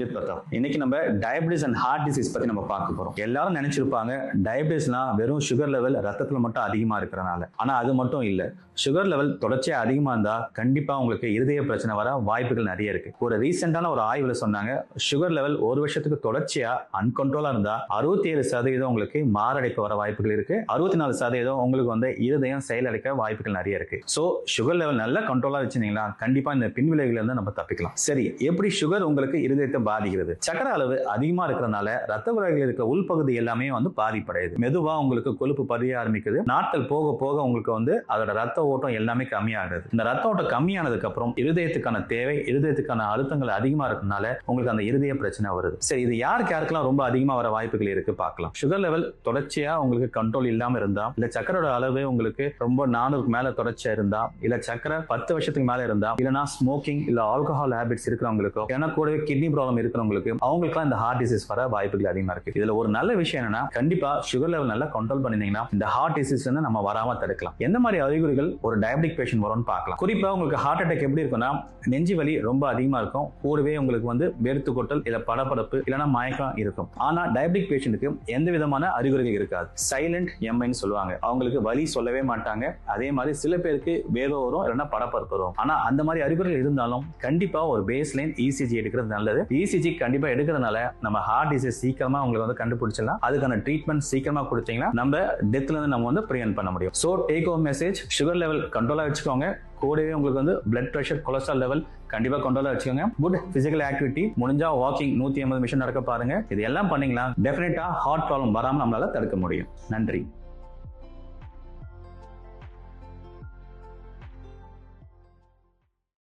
With Pratap. இன்னைக்கு நம்ம diabetes and heart disease பத்தி நம்ம பார்க்க போறோம். எல்லாரும் நினைச்சிருப்பாங்க டயபிட்டிஸ்னா வெறும் சுகர் லெவல் ரத்தத்துல மட்டும் அதிகமா இருக்கிறனால. ஆனா அது மட்டும் இல்ல. சுகர் லெவல் தொடர்ச்சியா அதிகமா இருந்தா கண்டிப்பா உங்களுக்கு இருதய பிரச்சனை வர வாய்ப்புகள் நிறைய இருக்கு. ஒரு ரீசெண்டான ஒரு ஆய்வுல சொன்னாங்க சுகர் லெவல் ஒரு வருஷத்துக்கு தொடர்ச்சியா அன்கண்ட்ரோலா இருந்தா 67% உங்களுக்கு மாரடைப்பு வர வாய்ப்புகள் இருக்கு. 64% உங்களுக்கு வந்து இருதயம் செயலளிக்க வாய்ப்புகள் நிறைய இருக்கு. சோ சுகர் லெவல் நல்லா கண்ட்ரோலா வச்சிருந்தீங்களா கண்டிப்பா இந்த பின்விளைவுல இருந்து நம்ம தப்பிக்கலாம். சரி, எப்படி சுகர் உங்களுக்கு இருதயத்தை பாதிக்கிறது? சக்கரை அளவு அதிகமா இருக்கிறதுனால ரத்த குழாயில் இருக்க உள்பகுதி எல்லாமே வந்து பாதிப்படையுது. மெதுவா உங்களுக்கு கொழுப்பு பதிய ஆரம்பிக்குது. நாட்கள் போக போக உங்களுக்கு வந்து அதோட ரத்த ஓட்டம் எல்லாமே கம்மியாகுது. இந்த ரத்த ஓட்டம் கம்மியானதுக்கு அப்புறம் இருதயத்துக்கான தேவை, இருதயத்துக்கான அழுத்தங்கள் அதிகமா இருக்கனால உங்களுக்கு அந்த இருதய பிரச்சனை வருது. சரி, இது யாருக்கெல்லாம் ரொம்ப அதிகமா வர வாய்ப்புகள் இருக்கு பார்க்கலாம். சுகர் லெவல் தொடர்ச்சியா உங்களுக்கு கண்ட்ரோல் இல்லாம இருந்தா, இல்ல சக்கரோட அளவு உங்களுக்கு ரொம்ப 400க்கு மேல தொடர்ச்சியா இருந்தா, இல்ல சக்கரை 10 வருஷத்துக்கு மேல இருந்தா, இல்லனா ஸ்மோக்கிங் இல்ல ஆல்கஹால் ஹேபிட்ஸ் இருக்கிறவங்களுக்கோ, ஏன்னா கூட கிட்னி ப்ராப்ளம் இருக்கிறவங்களுக்கு அவங்களுக்குலாம் இந்த ஹார்ட் டிசீஸ் வர வாய்ப்புகள் அதிகமா இருக்கு. இதுல ஒரு நல்ல விஷயம் என்னன்னா கண்டிப்பா சுகர் லெவல் நல்லா கண்ட்ரோல் பண்ணிருந்தீங்கன்னா இந்த ஹார்ட் டிசீஸ்ல இருந்து நம்ம வராம தடுக்கலாம். எந்த மாதிரி அறிகுறிகள் ஒரு டயபெட்டிக் பேஷண்ட் வரும்னு பார்க்கலாம். குறிப்பா உங்களுக்கு ஹார்ட் அட்டாக் எப்படி இருக்கும்னா நெஞ்சு வலி ரொம்ப அதிகமா இருக்கும். கூடவே உங்களுக்கு வந்து வேர்த்து கொட்டல் இல்ல படபடப்பு இல்லனா மயக்கம் இருக்கும். ஆனா டயபெட்டிக் பேஷண்ட்டுக்கு எந்த விதமான அறிகுறிகள் இருக்காது. சைலண்ட் எம்ஐன்னு சொல்லுவாங்க. அவங்களுக்கு வலி சொல்லவே மாட்டாங்க. அதே மாதிரி சில பேருக்கு வேர்வை வரும் இல்லனா படபடப்பு வரும். ஆனா அந்த மாதிரி அறிகுறிகள் இருந்தாலும் கண்டிப்பா ஒரு பேஸ் லைன் இசிஜி எடுக்கிறது நல்லது. இசிஜி கண்டிப்பா எடுக்கிறதுனால நம்ம ஹார்ட் டிசீஸ் சீக்கிரமா உங்களுக்கு வந்து கண்டுபிடிச்சிடலாம். அதுக்கான ட்ரீட்மெண்ட் சீக்கிரமா கொடுத்தீங்கன்னா நம்ம டெத்ல இருந்து நம்ம வந்து பிரிவென்ட் பண்ண முடியும். So take home message, sugar level கண்ட்ரோலா வச்சுக்கோங்க. கூடவே உங்களுக்கு வந்து பிளட் பிரஷர், கொலஸ்ட்ரால் லெவல் கண்டிப்பா கண்ட்ரோலா வச்சுக்கோங்க. குட் பிசிக்கல் ஆக்டிவிட்டி, முடிஞ்சா வாக்கிங் 180 நிமிஷம் நடக்க பாருங்க. இது எல்லாம் பண்ணீங்களா டெஃபினட்டா ஹார்ட் ப்ராப்ளம் வராம நம்மளால தடுக்க முடியும். நன்றி.